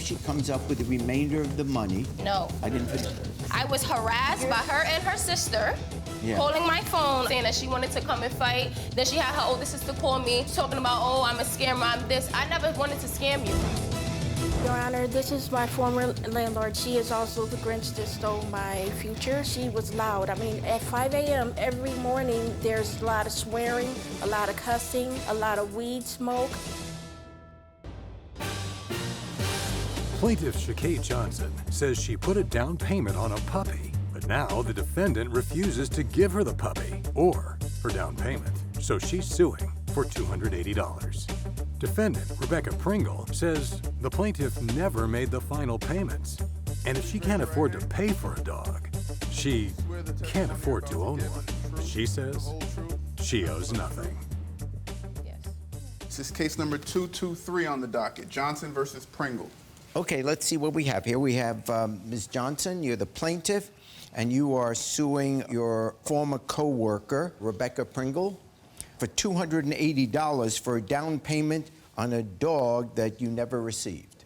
she comes up with the remainder of the money. No. I didn't finish. I was harassed by her and her sister, calling my phone, saying that she wanted to come and fight. Then she had her older sister call me, talking about, oh, I'm a scammer, I'm this. I never wanted to scam you. Your Honor, this is my former landlord. She is also the Grinch that stole my future. She was loud. I mean, at 5 a.m. every morning, there's a lot of swearing, a lot of cussing, a lot of weed smoke. Plaintiff Shakay Johnson says she put a down payment on a puppy, but now the defendant refuses to give her the puppy or her down payment, so she's suing for $280. Defendant Rebecca Pringle says the plaintiff never made the final payments, and if she can't afford to pay for a dog, she can't afford to own one. She says she owes nothing. This is case number 223 on the docket, Johnson versus Pringle. Okay, let's see what we have here. We have Ms. Johnson, you're the plaintiff, and you are suing your former co-worker, Rebecca Pringle, for $280 for a down payment on a dog that you never received.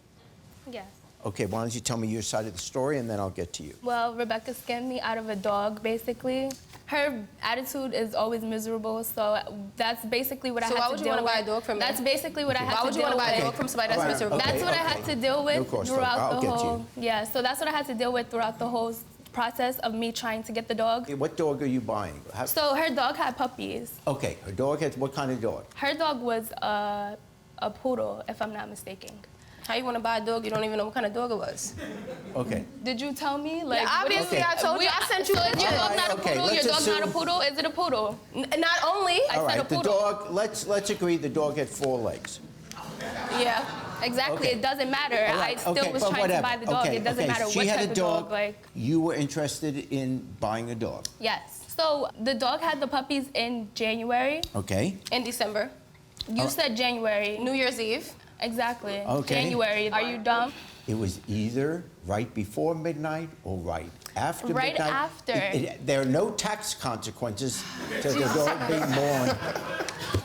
Yes. Okay, why don't you tell me your side of the story, and then I'll get to you. Well, Rebecca scammed me out of a dog, basically. Her attitude is always miserable, so that's basically what I had to deal with. So why would you want to buy a dog from me? That's basically what I had to deal with. Why would you want to buy a dog from somebody that's miserable? That's what I had to deal with throughout the whole... Yeah, so that's what I had to deal with throughout the whole process of me trying to get the dog. What dog are you buying? So her dog had puppies. Okay, her dog has what kind of dog? Her dog was a poodle, if I'm not mistaken. How you want to buy a dog? You don't even know what kind of dog it was. Okay. Did you tell me? Like, yeah, obviously, I told you. I sent you. So is your dog not a poodle? Your dog's not a poodle? Is it a poodle? Not only. All right, the dog. Let's agree the dog had 4 legs. Yeah. Exactly. Okay. It doesn't matter. Right. I still was trying to buy the dog. It doesn't matter what type of dog. Like, you were interested in buying a dog. Yes. So the dog had the puppies in January. Okay. In December. You said January. New Year's Eve. Exactly. Okay. January. Are you dumb? It was either right before midnight or right after midnight. Right after. There are no tax consequences to the dog being born.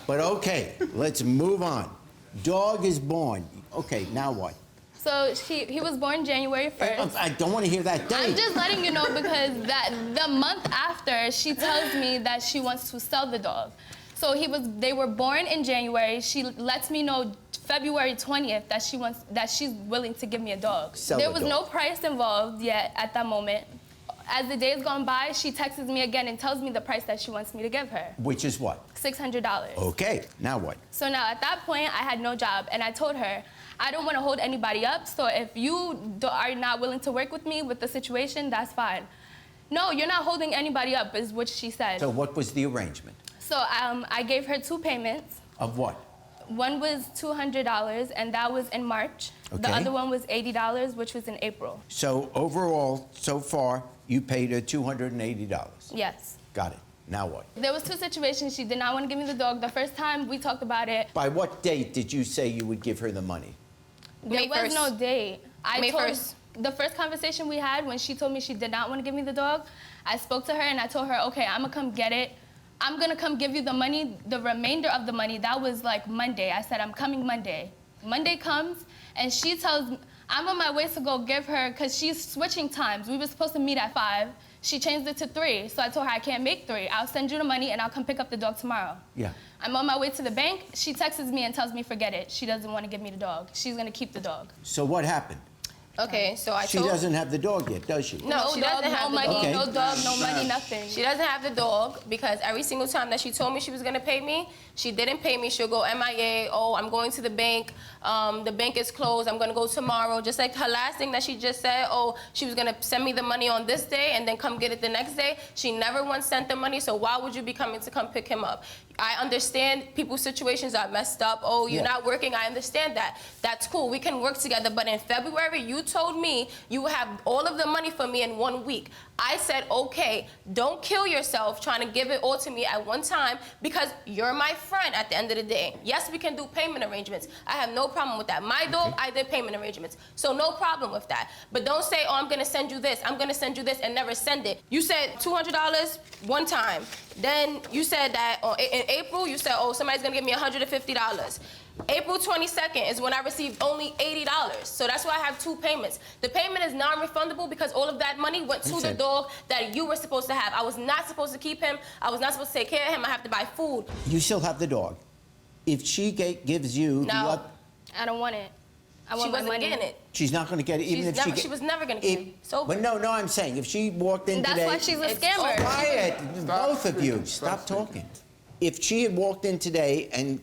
But okay, let's move on. Dog is born. Okay, now what? So he was born January 1st. I don't want to hear that date. I'm just letting you know because the month after, she tells me that she wants to sell the dog. So they were born in January. She lets me know February 20th that she's willing to give me a dog. There was no price involved yet at that moment. As the days gone by, she texts me again and tells me the price that she wants me to give her. Which is what? $600. Okay, now what? So now at that point, I had no job, and I told her, I don't want to hold anybody up, so if you are not willing to work with me with the situation, that's fine. No, you're not holding anybody up, is what she said. So what was the arrangement? So I gave her 2 payments. Of what? One was $200, and that was in March. Okay. The other one was $80, which was in April. So overall, so far, you paid her $280? Yes. Got it. Now what? There was 2 situations. She did not want to give me the dog. The first time we talked about it. By what date did you say you would give her the money? There was no date. May 1st. The first conversation we had when she told me she did not want to give me the dog, I spoke to her and I told her, okay, I'm gonna come get it. I'm gonna come give you the money, the remainder of the money. That was like Monday. I said, I'm coming Monday. Monday comes and she tells me, I'm on my way to go give her, because she's switching times. We were supposed to meet at 5. She changed it to 3. So I told her, I can't make 3. I'll send you the money and I'll come pick up the dog tomorrow. Yeah. I'm on my way to the bank. She texts me and tells me, forget it. She doesn't want to give me the dog. She's gonna keep the dog. So what happened? Okay, so She doesn't have the dog yet, does she? No, she doesn't have the dog. No dog, no money, nothing. She doesn't have the dog because every single time that she told me she was gonna pay me, she didn't pay me. She'll go MIA. Oh, I'm going to the bank. The bank is closed. I'm gonna go tomorrow. Just like her last thing that she just said. Oh, she was gonna send me the money on this day and then come get it the next day. She never once sent the money. So why would you be coming to come pick him up? I understand people's situations are messed up. Oh, you're not working. I understand that. That's cool. We can work together. But in February, you told me you would have all of the money for me in 1 week. I said, okay, don't kill yourself trying to give it all to me at one time because you're my friend at the end of the day. Yes, we can do payment arrangements. I have no problem with that. My dog, I did payment arrangements. So no problem with that. But don't say, oh, I'm going to send you this. I'm going to send you this and never send it. You said $200 one time. Then you said that in April, you said, oh, somebody's going to give me $150. April 22nd is when I received only $80. So that's why I have 2 payments. The payment is non-refundable because all of that money went to the dog that you were supposed to have. I was not supposed to keep him. I was not supposed to take care of him. I have to buy food. You still have the dog. If she gives you No. I don't want it. I want She my wasn't money. getting it. she's not going to get it, even if She was never going to get it. Sober. But no, I'm saying if she walked in That's today. why she's a It's scammer. over. Quiet, both of you. Stop Stop speaking. talking. If she had walked in today and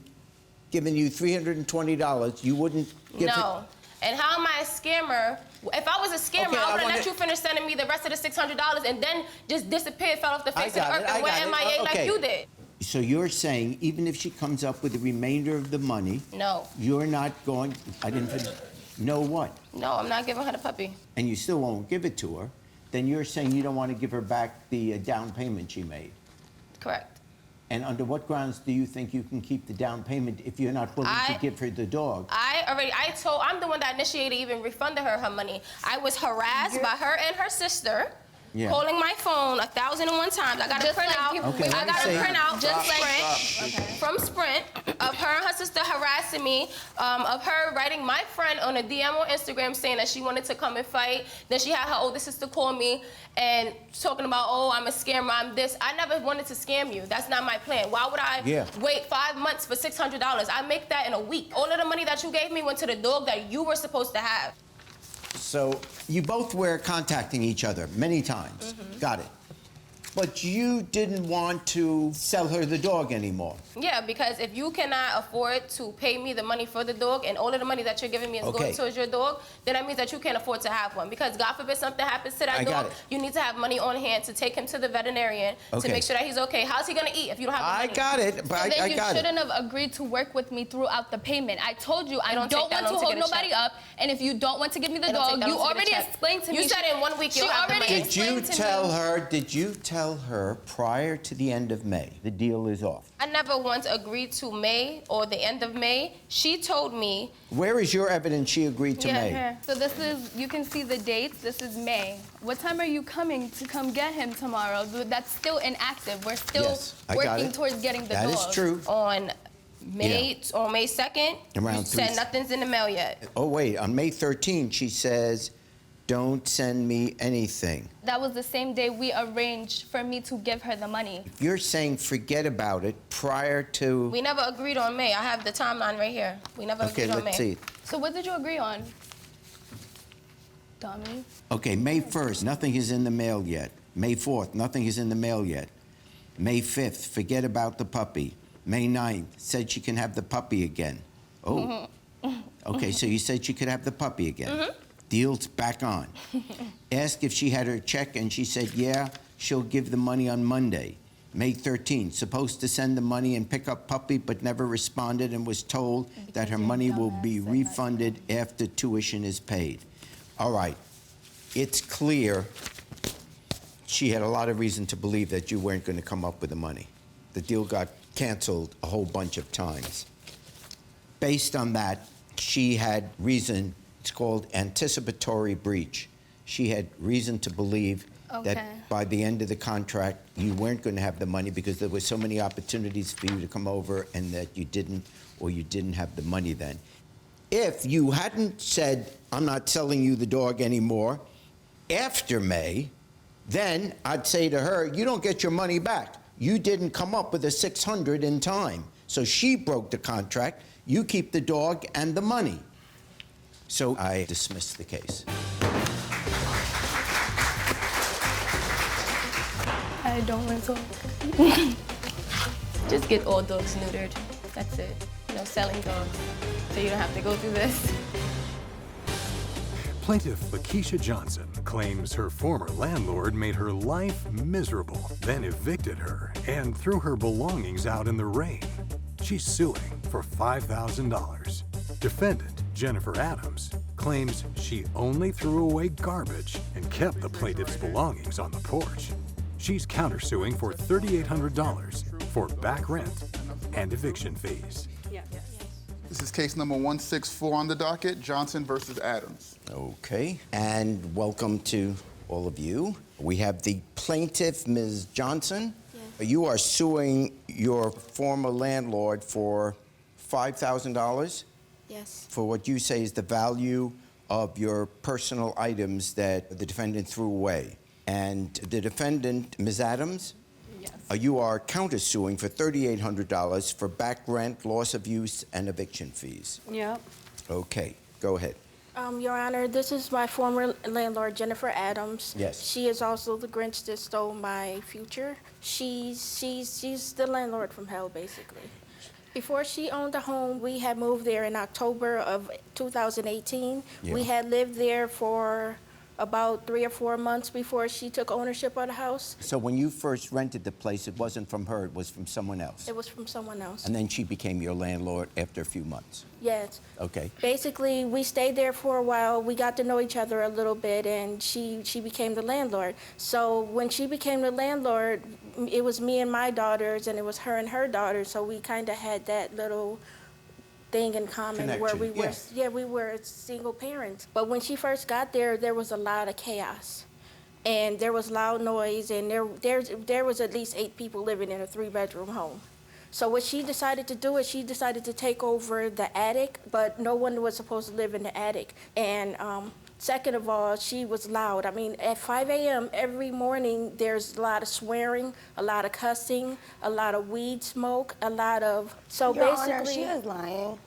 given you $320, you wouldn't give it. No. And how am I a scammer? If I was a scammer, Okay, I I would have wanna- let you finish sending me the rest of the $600 and then just disappeared, fell off the face of the got earth, it, I and went got it. MIA like Okay. you did. So you're saying even if she comes up with the remainder of the money, No. you're not going, I didn't finish. No what? No, I'm not giving her the puppy. And you still won't give it to her, then you're saying you don't want to give her back the down payment she made. Correct. And under what grounds do you think you can keep the down payment if you're not willing to give her the dog? I'm the one that initiated, even refunded her money. I was harassed by her and her sister. Yeah. Calling my phone 1,001 times. I got a Just like printout. people- Okay, I let me got a see. printout Just like- from Sprint of her and her sister harassing me, of her writing my friend on a DM on Instagram saying that she wanted to come and fight. Then she had her older sister call me and talking about, oh, I'm a scammer, I'm this. I never wanted to scam you. That's not my plan. Why would I wait 5 months for $600? I make that in a week. All of the money that you gave me went to the dog that you were supposed to have. So you both were contacting each other many times. Got it. But you didn't want to sell her the dog anymore. Yeah, because if you cannot afford to pay me the money for the dog and all of the money that you're giving me is going towards your dog, then that means that you can't afford to have one. Because God forbid something happens to that I got dog, it. you need to have money on hand to take him to the veterinarian to make sure that he's okay. How's he gonna eat if you don't have the money? I got it, but Then I you got it. shouldn't have agreed to work with me throughout the payment. I told you I don't don't take that want to long to hold get a nobody check. up, and if you don't want to give me the It don't take dog, that you long to get a already check. explained to me. You said in 1 week you'll She have the already money. Did you explained to me. did you tell her prior to the end of May, the deal is off? I never once agreed to May or the end of May. She told me, Where is your evidence she agreed to May? Here. So this is, you can see the dates. This is May. What time are you coming to come get him tomorrow? That's still inactive. We're still Yes, I got working it. towards getting the That dog. is true. on May 2nd, Around you said 3. nothing's in the mail yet. Oh, wait, on May 13, she says, don't send me anything. That was the same day we arranged for me to give her the money. You're saying forget about it prior to... We never agreed on May. I have the timeline right here. We never Okay, agreed on May. let's see. So what did you agree on? Dummy. Okay, May 1st, nothing is in the mail yet. May 4th, nothing is in the mail yet. May 5th, forget about the puppy. May 9th, said she can have the puppy again. Oh. Okay, so you said she could have the puppy again. Deal's back on. Asked if she had her check, and she said, yeah, she'll give the money on Monday. May 13th, supposed to send the money and pick up puppy, but never responded and was told that her money will be refunded after tuition is paid. All right, it's clear she had a lot of reason to believe that you weren't going to come up with the money. The deal got canceled a whole bunch of times. Based on that, she had reason, it's called anticipatory breach. She had reason to believe Okay. that by the end of the contract, you weren't going to have the money because there were so many opportunities for you to come over and that you didn't, or you didn't have the money then. If you hadn't said, I'm not selling you the dog anymore, after May, then I'd say to her, you don't get your money back. You didn't come up with the $600 in time. So she broke the contract. You keep the dog and the money. So I dismissed the case. I don't want to. Just get all dogs neutered. That's it. No selling dogs. So you don't have to go through this. Plaintiff Lakisha Johnson claims her former landlord made her life miserable, then evicted her and threw her belongings out in the rain. She's suing for $5,000. Defendant Jennifer Adams claims she only threw away garbage and kept the plaintiff's belongings on the porch. She's countersuing for $3,800 for back rent and eviction fees. This is case number 164 on the docket, Johnson versus Adams. Okay, and welcome to all of you. We have the plaintiff, Ms. Johnson. Yes. You are suing your former landlord for $5,000 Yes. for what you say is the value of your personal items that the defendant threw away. And the defendant, Ms. Adams, Yes. you are countersuing for $3,800 for back rent, loss of use, and eviction fees. Yep. Okay, go ahead. Your Honor, this is my former landlord, Jennifer Adams. Yes. She is also the Grinch that stole my future. She's the landlord from hell, basically. Before she owned the home, we had moved there in October of 2018. Yeah. We had lived there for about 3 or 4 months before she took ownership of the house. So when you first rented the place, it wasn't from her, it was from someone else. It was from someone else. And then she became your landlord after a few months. Yes. Okay. Basically, we stayed there for a while. We got to know each other a little bit, and she became the landlord. So when she became the landlord, it was me and my daughters, and it was her and her daughters. So we kind of had that little thing in common where we Connection, were, we were single parents. But when she first got there, there was a lot of chaos, and there was loud noise, and there was at least 8 people living in a 3-bedroom home. So what she decided to do is she decided to take over the attic, but no one was supposed to live in the attic. And second of all, she was loud. I mean, at 5 a.m. every morning, there's a lot of swearing, a lot of cussing, a lot of weed smoke, a lot of, so Your basically. Honor, she is lying.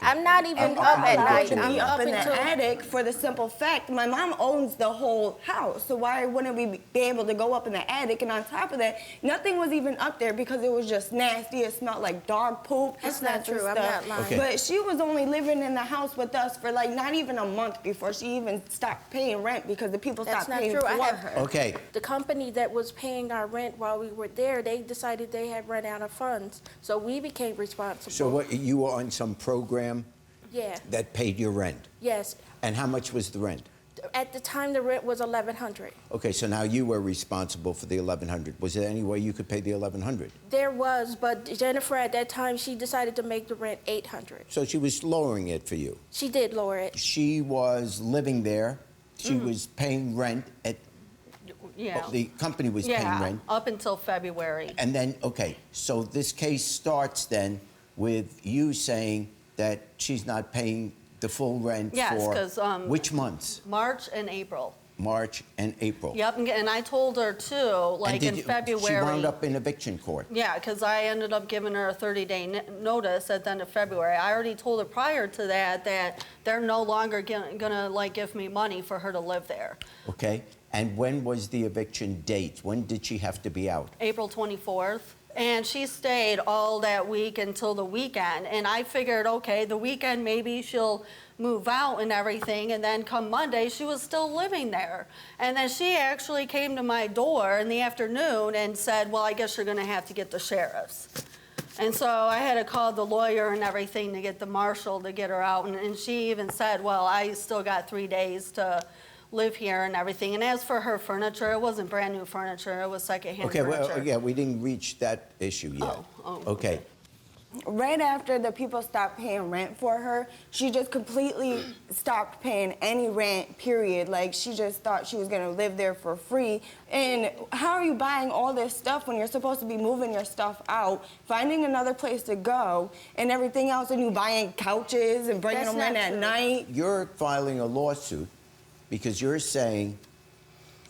I'm not even I'm up at allowed night. to I'm be up in the until. attic for the simple fact my mom owns the whole house. So why wouldn't we be able to go up in the attic? And on top of that, nothing was even up there because it was just nasty. It smelled like dog poop. That's not snacks and true. I'm stuff. not lying. Okay. But she was only living in the house with us for like not even a month before she even stopped paying rent because the people That's stopped not paying true. for I have- her. Okay. The company that was paying our rent while we were there, they decided they had run out of funds. So we became responsible. So what, you were on some program Yeah, that paid your rent? yes. And how much was the rent? At the time, the rent was $1,100. Okay, so now you were responsible for the $1,100. Was there any way you could pay the $1,100? There was, but Jennifer at that time, she decided to make the rent $800. So she was lowering it for you. She did lower it. She was living there. She was paying rent at, Yeah. the company was paying Yeah, rent. up until February. And then, okay, so this case starts then with you saying that she's not paying the full rent Yes, for 'cause, which months? March and April. March and April. Yep, and I told her too, like in February. She wound up in eviction court. Yeah, because I ended up giving her a 30-day notice at the end of February. I already told her prior to that they're no longer gonna like give me money for her to live there. Okay, and when was the eviction date? When did she have to be out? April 24th. And she stayed all that week until the weekend. And I figured, okay, the weekend maybe she'll move out and everything. And then come Monday, she was still living there. And then she actually came to my door in the afternoon and said, well, I guess you're going to have to get the sheriffs. And so I had to call the lawyer and everything to get the marshal to get her out. And she even said, well, I still got 3 days to live here and everything. And as for her furniture, it wasn't brand new furniture, it was secondhand Okay, furniture. well, yeah, we didn't reach that issue yet. Oh, Okay, Right after the people stopped paying rent for her, she just completely stopped paying any rent, period. Like, she just thought she was gonna live there for free. And how are you buying all this stuff when you're supposed to be moving your stuff out, finding another place to go, and everything else, and you buying couches and bringing That's them in not at true. night? you're filing a lawsuit because you're saying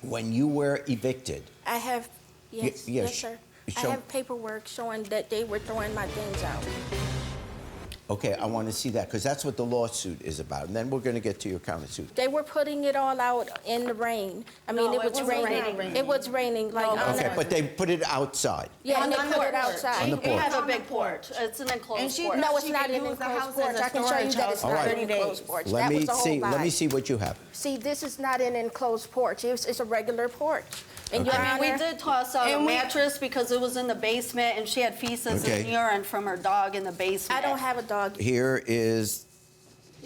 when you were evicted, I have, yes, yeah, yes, sir. I show- have paperwork showing that they were throwing my things out. okay, I want to see that because that's what the lawsuit is about. And then we're going to get to your countersuit. They were putting it all out in the rain. I mean, No, it it was wasn't raining. raining. It was raining, like, on Okay, a- but they put it outside. yeah, and they On the put it porch. outside. On the We porch. have a big porch. It's an And enclosed she- porch. No, it's She not can an use the enclosed house as porch. a I can show you storage that house it's for not an 30 days. enclosed porch. Let That me was the whole see. Let me lie. see what you have. See, this is not an enclosed porch. It's a regular porch. And Your I mean, we Honor, did toss out a And we- mattress because it was in the basement and she had feces Okay. and urine from her dog in the basement. I don't have a dog. Here is,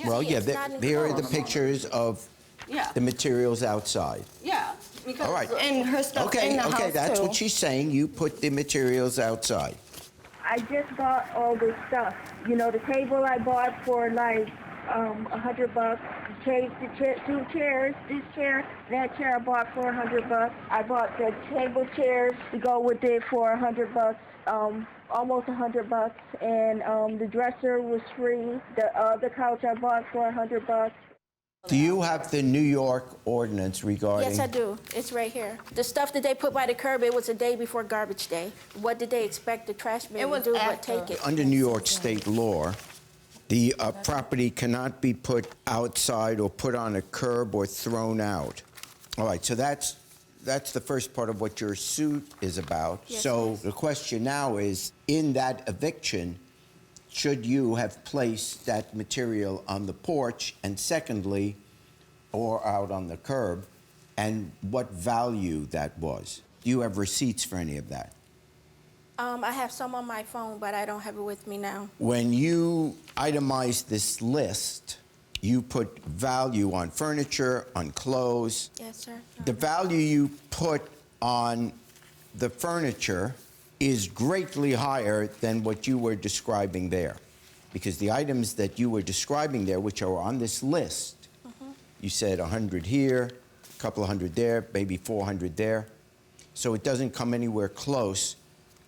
well, yeah, it's not here are the enclosed. pictures of Yeah, the materials outside. yeah. Because All right. And her stuff in Okay, the okay, house, that's too. what she's saying. You put the materials outside. I just bought all this stuff. You know, the table I bought for like $100. changed the two chairs. This chair, that chair I bought for $100. I bought the table chairs to go with it for $100. Almost $100, and the dresser was free. The couch I bought for $100. Do you have the New York ordinance regarding? Yes, I do. It's right here. The stuff that they put by the curb, it was a day before garbage day. What did they expect the trash man to do but take it? Under New York state law, the property cannot be put outside or put on a curb or thrown out. All right, so that's the first part of what your suit is about. Yes, so yes. the question now is, in that eviction, should you have placed that material on the porch, and secondly, or out on the curb, and what value that was? Do you have receipts for any of that? I have some on my phone, but I don't have it with me now. When you itemized this list, you put value on furniture, on clothes. Yes, sir. The value you put on the furniture is greatly higher than what you were describing there. Because the items that you were describing there, which are on this list, you said 100 here, a couple of hundred there, maybe 400 there. So it doesn't come anywhere close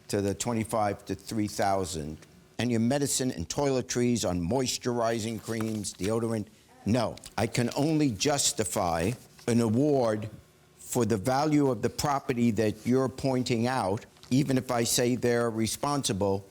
to the 25 to 3,000. And your medicine and toiletries on moisturizing creams, deodorant, no. I can only justify an award for the value of the property that you're pointing out, even if I say they're responsible.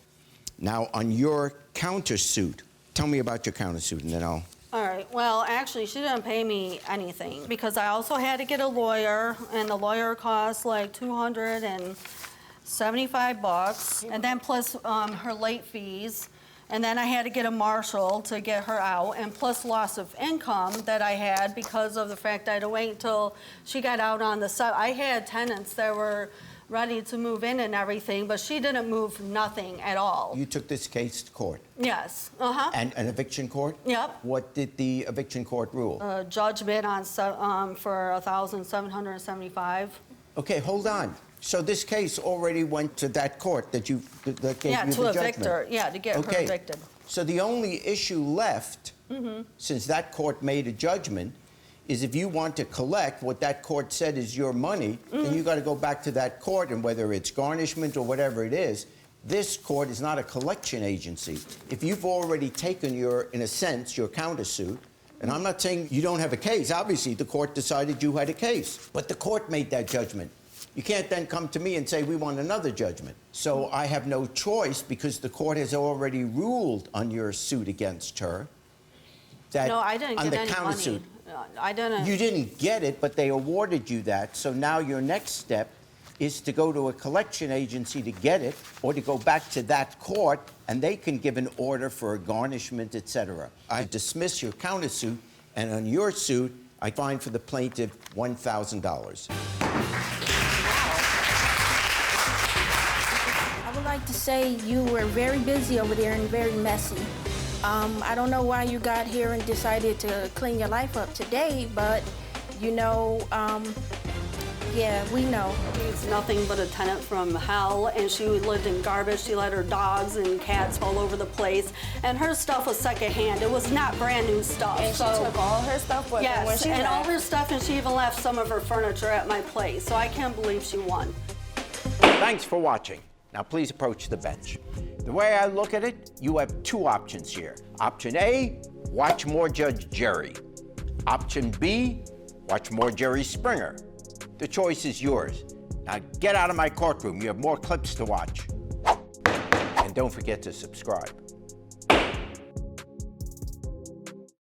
Now, on your countersuit, tell me about your countersuit, and then I'll... All right, well, actually, she didn't pay me anything because I also had to get a lawyer, and the lawyer cost like $275, and then plus her late fees, and then I had to get a marshal to get her out, and plus loss of income that I had because of the fact I had to wait until she got out on the side. I had tenants that were ready to move in and everything, but she didn't move nothing at all. You took this case to court? Yes, And an eviction court? Yep. What did the eviction court rule? Judgment on for $1,775. Okay, hold on. So this case already went to that court that gave you the judgment? To evict her, to get her evicted. So the only issue left, since that court made a judgment, is if you want to collect what that court said is your money, then you got to go back to that court, and whether it's garnishment or whatever it is, this court is not a collection agency. If you've already taken in a sense, your countersuit, and I'm not saying you don't have a case. Obviously, the court decided you had a case, but the court made that judgment. You can't then come to me and say, we want another judgment. So I have no choice, because the court has already ruled on your suit against her. That No, I didn't on get the any countersuit, money. I didn't. you didn't get it, but they awarded you that. So now your next step is to go to a collection agency to get it, or to go back to that court, and they can give an order for a garnishment, etc. I dismiss your countersuit, and on your suit, I fine for the plaintiff $1,000. I would like to say you were very busy over there and very messy. I don't know why you got here and decided to clean your life up today, but yeah, we know. She's nothing but a tenant from hell, and she lived in garbage. She let her dogs and cats all over the place, and her stuff was secondhand. It was not brand new stuff. And she took all her stuff with her when she and all left. her stuff, and she even left some of her furniture at my place. So I can't believe she won. Thanks for watching. Now please approach the bench. The way I look at it, you have two options here. Option A, watch more Judge Jerry. Option B, watch more Jerry Springer. The choice is yours. Now get out of my courtroom. You have more clips to watch. And don't forget to subscribe.